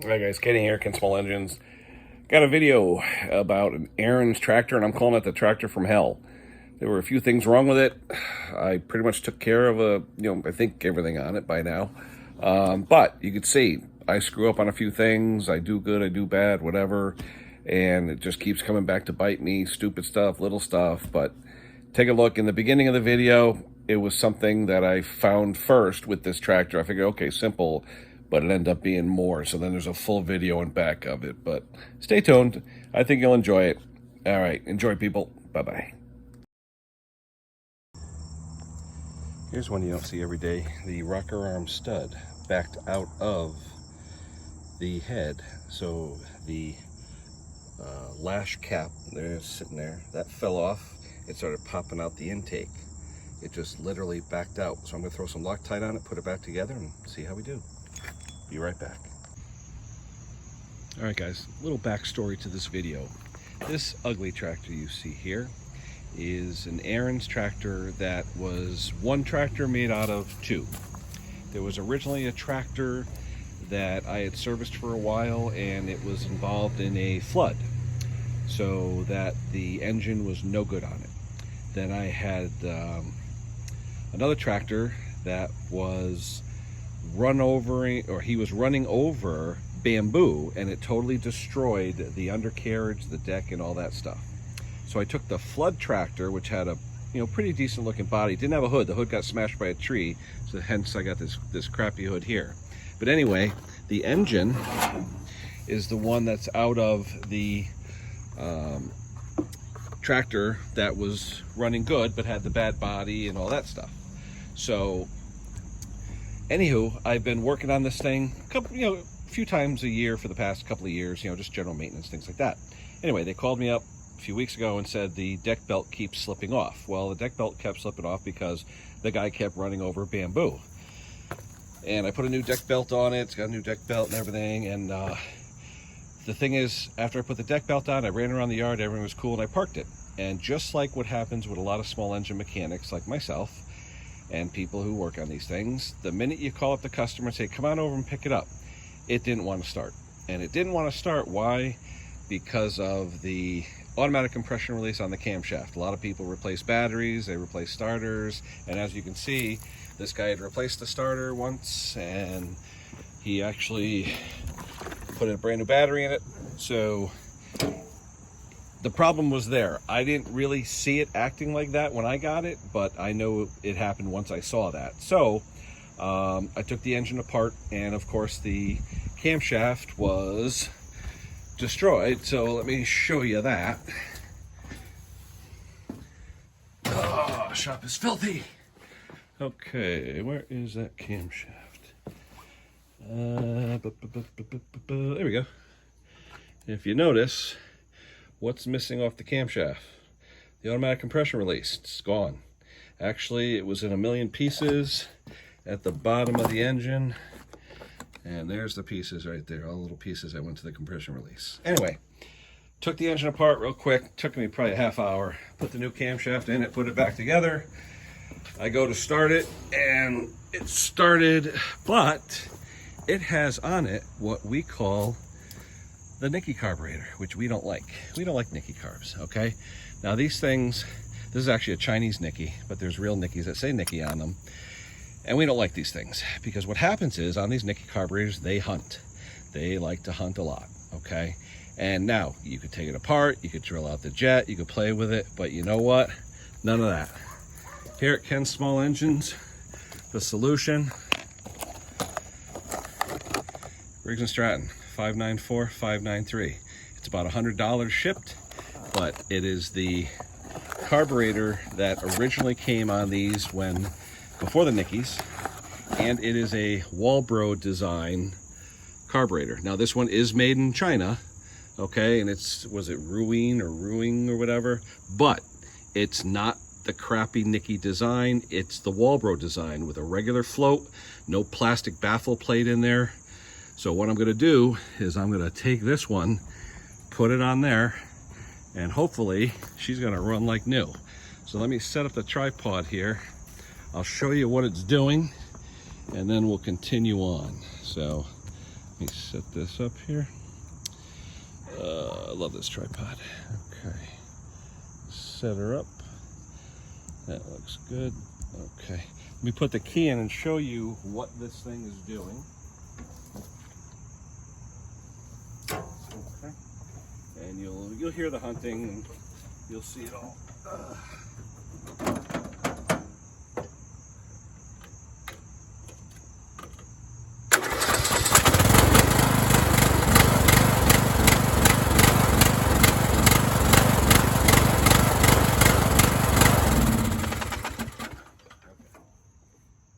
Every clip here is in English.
Hi guys, Kenny here, Ken Small Engines. Got a video about an Ariens tractor, and I'm calling it the tractor from hell. There were a few things wrong with it. I pretty much took care of I think everything on it by now. But you could see, I screw up on a few things. I do good, I do bad, whatever. And it just keeps coming back to bite me. Stupid stuff, little stuff. But take a look. In the beginning of the video, it was something that I found first with this tractor. I figured, okay, simple, but it ended up being more. So then there's a full video and back of it. But stay tuned. I think you'll enjoy it. All right, enjoy, people. Bye-bye. Here's one you don't see every day. The rocker arm stud backed out of the head. So the lash cap, there's sitting there, that fell off. It started popping out the intake. It just literally backed out. So I'm gonna throw some Loctite on it, put it back together, and see how we do. Be right back. All right guys, little backstory to this video. This ugly tractor you see here is an Ariens tractor that was one tractor made out of two. There was originally a tractor that I had serviced for a while, and it was involved in a flood, so that the engine was no good on it. Then I had another tractor that was he was running over bamboo, and it totally destroyed the undercarriage, the deck, and all that stuff. So I took the flood tractor, which had a pretty decent looking body. Didn't have a hood. The hood got smashed by a tree, so hence I got this crappy hood here. But anyway, the engine is the one that's out of the tractor that was running good but had the bad body and all that stuff. So anywho, I've been working on this thing a few times a year for the past couple of years, just general maintenance, things like that. Anyway, they called me up a few weeks ago and said the deck belt keeps slipping off. Well, the deck belt kept slipping off because the guy kept running over bamboo. And I put a new deck belt on it. It's got a new deck belt and everything. And the thing is, after I put the deck belt on, I ran around the yard, everything was cool, and I parked it. And just like what happens with a lot of small engine mechanics like myself and people who work on these things, the minute you call up the customer and say, come on over and pick it up, it didn't want to start. And it didn't want to start. Why? Because of the automatic compression release on the camshaft. A lot of people replace batteries, they replace starters, and as you can see, this guy had replaced the starter once, and he actually put in a brand new battery in it. So the problem was there. I didn't really see it acting like that when I got it, but I know it happened once I saw that. So I took the engine apart, and of course the camshaft was destroyed. So let me show you that. Oh, shop is filthy. Okay, where is that camshaft? There we go. If you notice, what's missing off the camshaft? The automatic compression release. It's gone. Actually, it was in a million pieces at the bottom of the engine. And there's the pieces right there, all the little pieces that went to the compression release. Anyway, took the engine apart real quick. Took me probably a half hour. Put the new camshaft in it, put it back together. I go to start it, and it started, but it has on it what we call the Nicky carburetor, which we don't like. We don't like Nicky carbs, okay? Now these things, this is actually a Chinese Nicky, but there's real Nickys that say Nicky on them. And we don't like these things, because what happens is on these Nicky carburetors, they hunt. They like to hunt a lot, okay? And now you could take it apart, you could drill out the jet, you could play with it, but you know what? None of that. Here at Ken Small Engines, the solution, Briggs & Stratton, 594-593. It's about $100 shipped, but it is the carburetor that originally came on these before the Nickies, and it is a Walbro design carburetor. Now this one is made in China, okay, and was it Ruing or whatever, but it's not the crappy Nicky design. It's the Walbro design with a regular float, no plastic baffle plate in there. So what I'm going to do is I'm going to take this one, put it on there, and hopefully she's going to run like new. So let me set up the tripod here. I'll show you what it's doing, and then we'll continue on. So Let me set this up here. I love this tripod. Okay. Set her up. That looks good. Okay. Let me put the key in and show you what this thing is doing. Okay. And you'll hear the hunting and you'll see it all.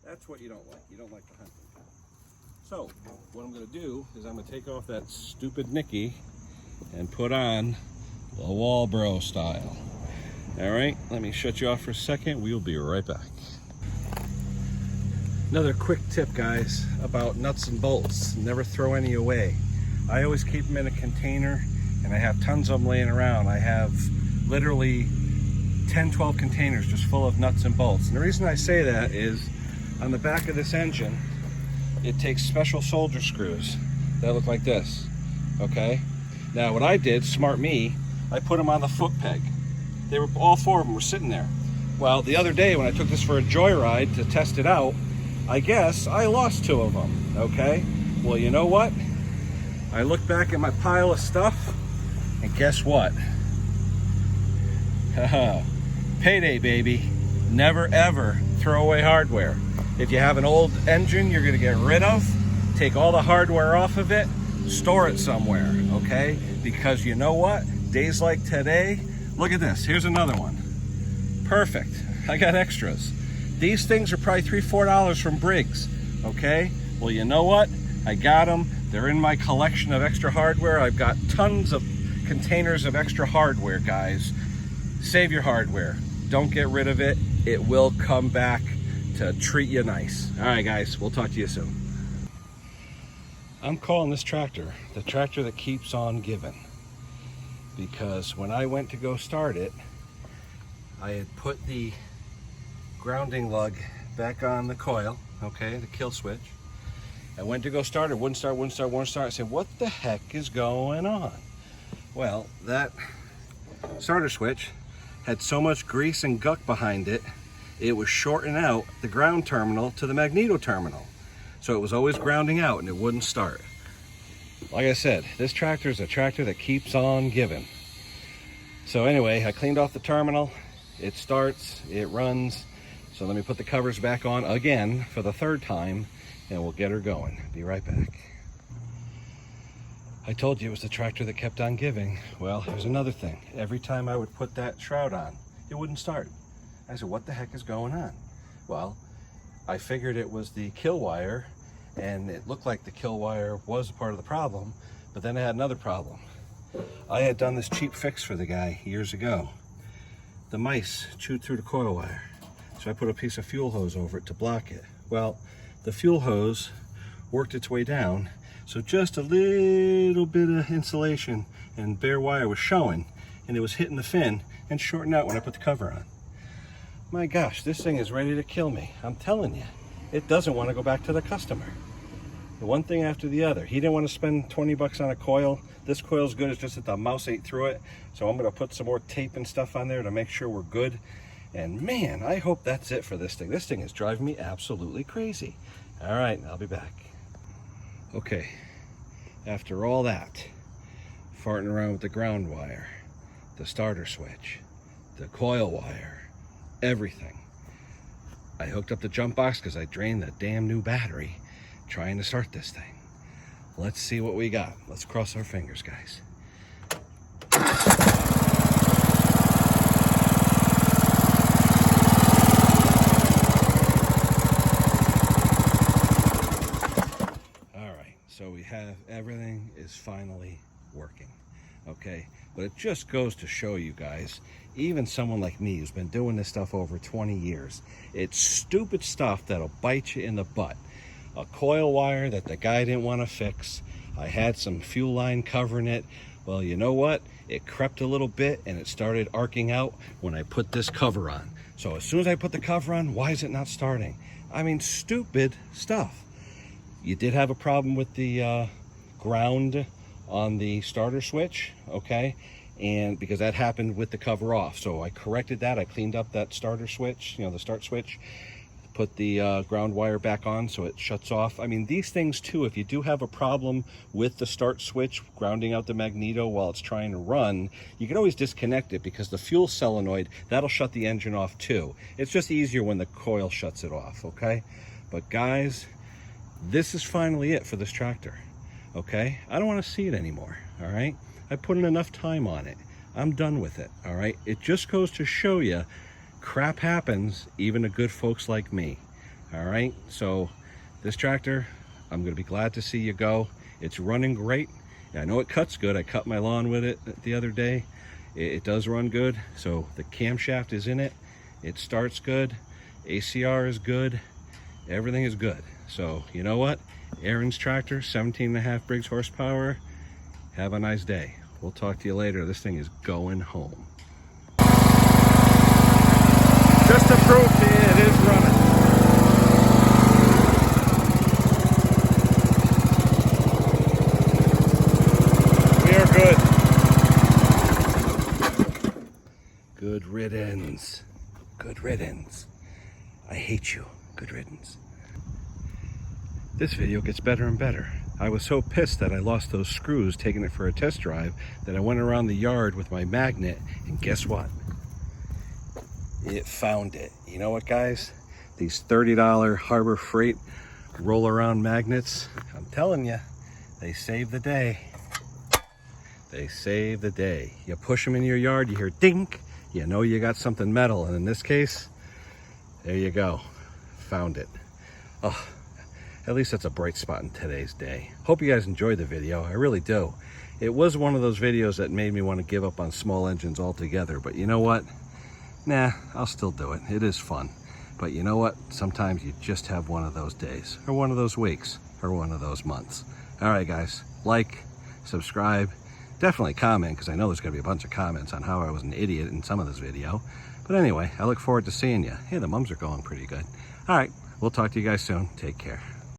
That's what you don't like. You don't like the hunting. So, what I'm going to do is I'm going to take off that stupid Nicky and put on the Walbro style. All right, let me shut you off for a second. We'll be right back. Another quick tip, guys, about nuts and bolts. Never throw any away. I always keep them in a container, and I have tons of them laying around. I have literally 10, 12 containers just full of nuts and bolts. And the reason I say that is on the back of this engine, it takes special solder screws that look like this, okay? Now what I did, smart me, I put them on the foot peg. They were, all four of them were sitting there. Well, the other day when I took this for a joyride to test it out, I guess I lost two of them, okay? Well, you know what? I looked back at my pile of stuff, and guess what? Payday, baby. Never ever throw away hardware. If you have an old engine you're gonna get rid of, take all the hardware off of it, store it somewhere, okay? Because you know what? Days like today, look at this, here's another one. Perfect, I got extras. These things are probably $3, $4 from Briggs, okay? Well, you know what? I got them, they're in my collection of extra hardware. I've got tons of containers of extra hardware, guys. Save your hardware, don't get rid of it. It will come back to treat you nice. All right, guys, we'll talk to you soon. I'm calling this tractor the tractor that keeps on giving, because when I went to go start it, I had put the grounding lug back on the coil, okay, the kill switch. I went to go start it, wouldn't start. I said, what the heck is going on? Well, that starter switch had so much grease and guck behind it, it was shorting out the ground terminal to the magneto terminal. So it was always grounding out and it wouldn't start. Like I said, this tractor is a tractor that keeps on giving. So anyway, I cleaned off the terminal. It starts, it runs. So let me put the covers back on again for the third time and we'll get her going. Be right back. I told you it was the tractor that kept on giving. Well, here's another thing. Every time I would put that shroud on, it wouldn't start. I said, what the heck is going on? Well, I figured it was the kill wire, and it looked like the kill wire was part of the problem, but then I had another problem. I had done this cheap fix for the guy years ago. The mice chewed through the coil wire, so I put a piece of fuel hose over it to block it. Well, the fuel hose worked its way down, so just a little bit of insulation and bare wire was showing, and it was hitting the fin and shorting out when I put the cover on. My gosh, this thing is ready to kill me. I'm telling you, it doesn't want to go back to the customer. The one thing after the other. He didn't want to spend 20 bucks on a coil. This coil's good, it's just that the mouse ate through it. So I'm gonna put some more tape and stuff on there to make sure we're good. And man, I hope that's it for this thing. This thing is driving me absolutely crazy. All right, I'll be back. Okay, after all that, farting around with the ground wire, the starter switch, the coil wire, everything. I hooked up the jump box because I drained the damn new battery trying to start this thing. Let's see what we got. Let's cross our fingers, guys. All right, so we have everything is finally working. Okay, but it just goes to show you guys, even someone like me who's been doing this stuff over 20 years, it's stupid stuff that'll bite you in the butt. A coil wire that the guy didn't want to fix. I had some fuel line covering it. Well, you know what? It crept a little bit and it started arcing out when I put this cover on. So as soon as I put the cover on, why is it not starting? I mean, stupid stuff. You did have a problem with the ground on the starter switch, okay? And because that happened with the cover off. So I corrected that. I cleaned up that starter switch, you know, the start switch, put the ground wire back on so it shuts off. I mean, these things too, if you do have a problem with the start switch grounding out the magneto while it's trying to run, you can always disconnect it, because the fuel solenoid, that'll shut the engine off too. It's just easier when the coil shuts it off, okay? But guys, this is finally it for this tractor, okay? I don't want to see it anymore, all right? I put in enough time on it. I'm done with it, all right? It just goes to show you, crap happens even to good folks like me, all right? So this tractor, I'm gonna be glad to see you go. It's running great. I know it cuts good. I cut my lawn with it the other day. It does run good. So the camshaft is in it. It starts good. ACR is good. Everything is good. So you know what? Ariens tractor, 17.5 Briggs horsepower. Have a nice day. We'll talk to you later. This thing is going home. Just to prove to you it is running. We are good. Good riddance. Good riddance. I hate you. Good riddance. This video gets better and better. I was so pissed that I lost those screws taking it for a test drive that I went around the yard with my magnet, and guess what? It found it. You know what, guys? These $30 Harbor Freight roll around magnets, I'm telling you, they save the day. They save the day. You push them in your yard, you hear dink, you know you got something metal, and in this case, there you go. Found it. Oh, at least that's a bright spot in today's day. Hope you guys enjoyed the video. I really do. It was one of those videos that made me want to give up on small engines altogether, but you know what? Nah, I'll still do it. It is fun. But you know what? Sometimes you just have one of those days, or one of those weeks, or one of those months. All right, guys, like, subscribe, definitely comment, because I know there's going to be a bunch of comments on how I was an idiot in some of this video. But anyway, I look forward to seeing you. Hey, the mums are going pretty good. All right, we'll talk to you guys soon. Take care.